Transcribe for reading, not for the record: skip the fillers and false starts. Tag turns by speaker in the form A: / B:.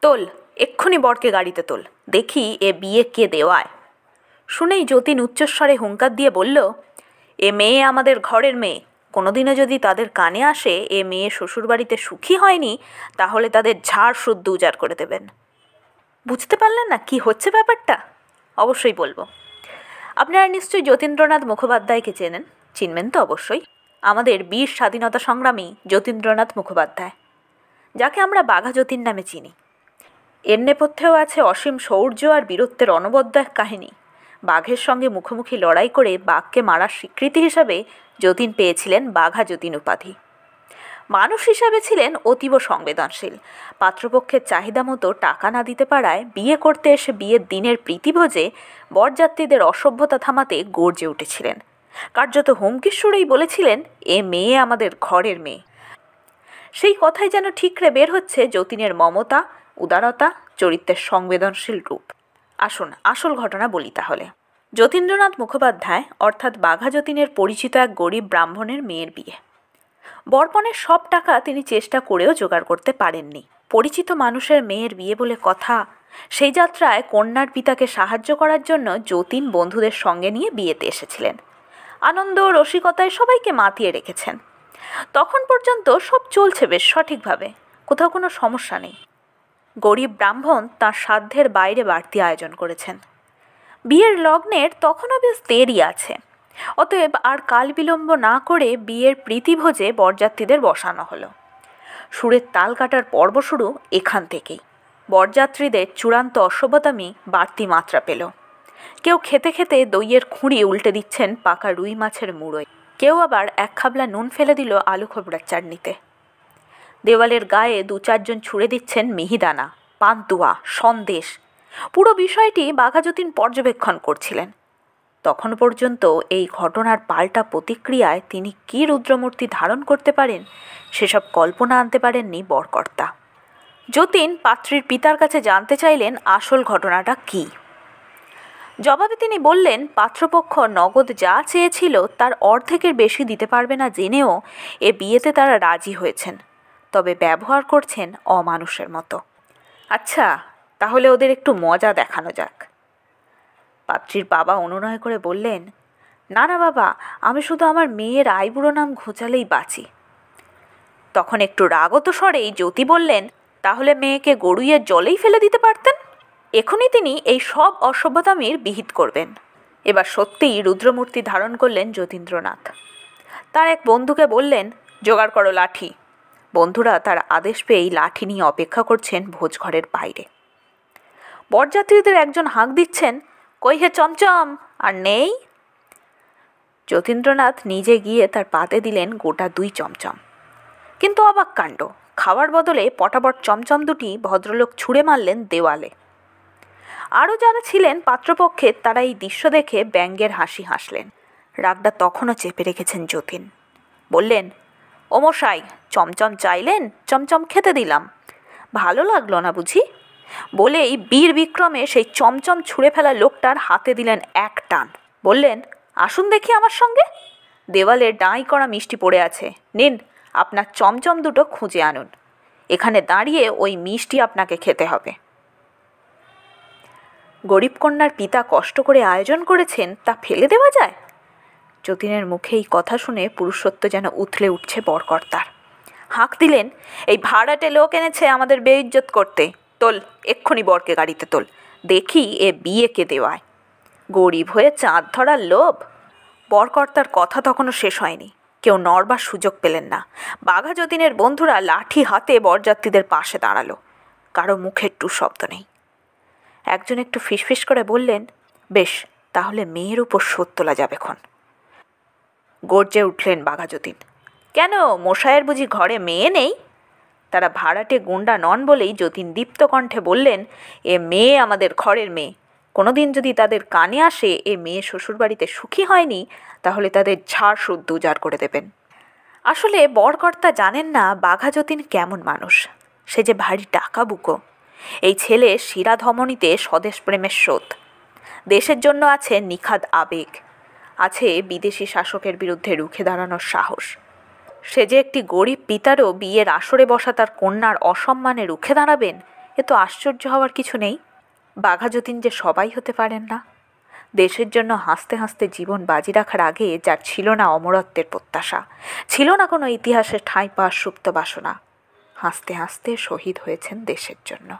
A: তোল, এক্ষুনি বরকে গাড়িতে তোল, দেখি এ বিয়ে কে দেওয়ায়। শুনেই যতীন উচ্চস্বরে হুঙ্কার দিয়ে বলল, এ মেয়ে আমাদের ঘরের মেয়ে। কোনোদিনও যদি তাদের কানে আসে এ মেয়ে শ্বশুরবাড়িতে সুখী হয়নি, তাহলে তাদের ঝাড় শুদ্ধ উজাড় করে দেবেন। বুঝতে পারলেন না কি হচ্ছে ব্যাপারটা? অবশ্যই বলবো। আপনারা নিশ্চয়ই যতীন্দ্রনাথ মুখোপাধ্যায়কে চেনেন, চিনবেন তো অবশ্যই। আমাদের বীর স্বাধীনতা সংগ্রামী যতীন্দ্রনাথ মুখোপাধ্যায়, যাকে আমরা বাঘা যতীন নামে চিনি। এর নেপথ্যেও আছে অসীম শৌর্য আর বীরত্বের অনবদ্য এক কাহিনী। বাঘের সঙ্গে মুখোমুখি লড়াই করে বাঘকে মারার স্বীকৃতি হিসাবে যতীন পেয়েছিলেন বাঘা যতীন উপাধি। মানুষ হিসাবে ছিলেন অতীব সংবেদনশীল। পাত্রপক্ষের চাহিদা মতো টাকা না দিতে পারায় বিয়ে করতে এসে বিয়ের দিনের প্রীতিভোজে বরযাত্রীদের অসভ্যতা থামাতে গর্জে উঠেছিলেন। কার্যত হুমকির সুরেই বলেছিলেন, এ মেয়ে আমাদের ঘরের মেয়ে। সেই কথাই যেন ঠিকরে বের হচ্ছে যতীনের মমতা, উদারতা, চরিত্রের সংবেদনশীল রূপ। আসুন আসল ঘটনা বলি তাহলে। যতীন্দ্রনাথ মুখোপাধ্যায় অর্থাৎ বাঘা যতীনের পরিচিত এক গরিব ব্রাহ্মণের মেয়ের বিয়ে। বরপণের সব টাকা তিনি চেষ্টা করেও জোগাড় করতে পারেননি। পরিচিত মানুষের মেয়ের বিয়ে বলে কথা, সেই যাত্রায় কন্যার পিতাকে সাহায্য করার জন্য যতীন বন্ধুদের সঙ্গে নিয়ে বিয়েতে এসেছিলেন। আনন্দ রসিকতায় সবাইকে মাতিয়ে রেখেছেন। তখন পর্যন্ত সব চলছে বেশ সঠিকভাবে, কোথাও কোনো সমস্যা নেই। গরিব ব্রাহ্মণ তাঁর সাধ্যের বাইরে বাড়তি আয়োজন করেছেন। বিয়ের লগ্নের তখনও বেশ দেরি আছে। অতএব আর কাল বিলম্ব না করে বিয়ের প্রীতিভোজে বরযাত্রীদের বসানো হলো। সুরের তাল কাটার পর্ব শুরু এখান থেকেই। বরযাত্রীদের চূড়ান্ত অসভ্যতামি বাড়তি মাত্রা পেল। কেউ খেতে খেতে দইয়ের খুঁড়ি উল্টে দিচ্ছেন পাকা রুই মাছের মুড়োয়, কেউ আবার এক খাবলা নুন ফেলে দিল আলু খোবড়ার চাটনিতে। দেওয়ালের গায়ে দু চারজন ছুঁড়ে দিচ্ছেন মিহিদানা, পান্তুয়া, সন্দেশ। পুরো বিষয়টি বাঘা যতীন পর্যবেক্ষণ করছিলেন। তখন পর্যন্ত এই ঘটনার পাল্টা প্রতিক্রিয়ায় তিনি কী রুদ্রমূর্তি ধারণ করতে পারেন সেসব কল্পনা আনতে পারেননি বরকর্তা। যতীন পাত্রীর পিতার কাছে জানতে চাইলেন আসল ঘটনাটা কী। জবাবে তিনি বললেন, পাত্রপক্ষ নগদ যা চেয়েছিল তার অর্ধেকের বেশি দিতে পারবে না জেনেও এ বিয়েতে তারা রাজি হয়েছেন, তবে ব্যবহার করছেন অমানুষের মতো। আচ্ছা, তাহলে ওদের একটু মজা দেখানো যাক। পাত্রীর বাবা অনুনয় করে বললেন, না না বাবা, আমি শুধু আমার মেয়ের আইবুড়ো নাম ঘোচালেই বাঁচি। তখন একটু রাগত স্বরেই জ্যোতি বললেন, তাহলে মেয়েকে গড়ুইয়ের জলেই ফেলে দিতে পারতেন। এখনই তিনি এই সব অসভ্যতামির বিহিত করবেন। এবার সত্যিই রুদ্রমূর্তি ধারণ করলেন যতীন্দ্রনাথ। তার এক বন্ধুকে বললেন, জোগাড় করো লাঠি। বন্ধুরা তার আদেশ পেয়েই লাঠি নিয়ে অপেক্ষা করছেন ভোজঘরের বাইরে। বরযাত্রীদের একজন হাঁক দিচ্ছেন, কই হে চমচম, আর নেই? যতীন্দ্রনাথ নিজে গিয়ে তার পাতে দিলেন গোটা 2 চমচম। কিন্তু অবাক কাণ্ড, খাওয়ার বদলে পটাপট চমচম দুটি ভদ্রলোক ছুঁড়ে মারলেন দেওয়ালে। আরও যারা ছিলেন পাত্রপক্ষের তারা এই দৃশ্য দেখে ব্যঙ্গের হাসি হাসলেন। রাগটা তখনও চেপে রেখেছেন যতীন। বললেন, ও মশাই, চমচম চাইলেন, চমচম খেতে দিলাম, ভালো লাগলো না বুঝি? বলেই বীর বিক্রমে সেই চমচম ছুঁড়ে ফেলা লোকটার হাতে দিলেন এক টান। বললেন, আসুন দেখি আমার সঙ্গে, দেওয়ালে ডাঁই করা মিষ্টি পড়ে আছে, নিন আপনার চমচম দুটো খুঁজে আনুন, এখানে দাঁড়িয়ে ওই মিষ্টি আপনাকে খেতে হবে। গরিব কন্যার পিতা কষ্ট করে আয়োজন করেছেন, তা ফেলে দেওয়া যায়? যতীনের মুখে এই কথা শুনে পুরুষত্ব যেন উথলে উঠছে বরকর্তার। হাঁক দিলেন, এই ভাড়াটে লোক এনেছে আমাদের বেইজ্জত করতে, তোল, এক্ষুনি বরকে গাড়িতে তোল, দেখি এ বিয়ে কে দেওয়ায়। গরিব হয়ে চাঁদ ধরার লোভ। বরকর্তার কথা তখনও শেষ হয়নি, কেউ নড়বার সুযোগ পেলেন না। বাঘা যতীনের বন্ধুরা লাঠি হাতে বরযাত্রীদের পাশে দাঁড়ালো। কারো মুখে টু শব্দ নেই। একজন একটু ফিসফিস করে বললেন, বেশ, তাহলে মেয়ের উপর শোধ তোলা যাবে খন। গর্জে উঠলেন বাঘা যতীন, কেন, মশায়ের বুঝি ঘরে মেয়ে নেই? তারা ভাড়াটে গুন্ডা নন বলেই যতীন দীপ্ত কণ্ঠে বললেন, এ মেয়ে আমাদের ঘরের মেয়ে। কোনোদিন যদি তাদের কানে আসে এ মেয়ে শ্বশুরবাড়িতে সুখী হয়নি, তাহলে তাদের ঝাড় শুদ্ধ উজাড় করে দেবেন। আসলে বরকর্তা জানেন না বাঘা যতীন কেমন মানুষ। সে যে ভারী টাকা বুকো। এই ছেলে শিরা ধমনীতে স্বদেশ প্রেমের স্রোত। দেশের জন্য আছে নিখাদ আবেগ, আছে বিদেশি শাসকের বিরুদ্ধে রুখে দাঁড়ানোর সাহস। সে যে একটি গরিব পিতারও বিয়ের আসরে বসা তার কন্যার অসম্মানে রুখে দাঁড়াবেন, এ তো আশ্চর্য হওয়ার কিছু নেই। বাঘা যতীন যে সবাই হতে পারেন না। দেশের জন্য হাসতে হাসতে জীবন বাজি রাখার আগে যার ছিল না অমরত্বের প্রত্যাশা, ছিল না কোনো ইতিহাসের ঠাঁই পাওয়ার সুপ্ত বাসনা, হাসতে হাসতে শহীদ হয়েছেন দেশের জন্য।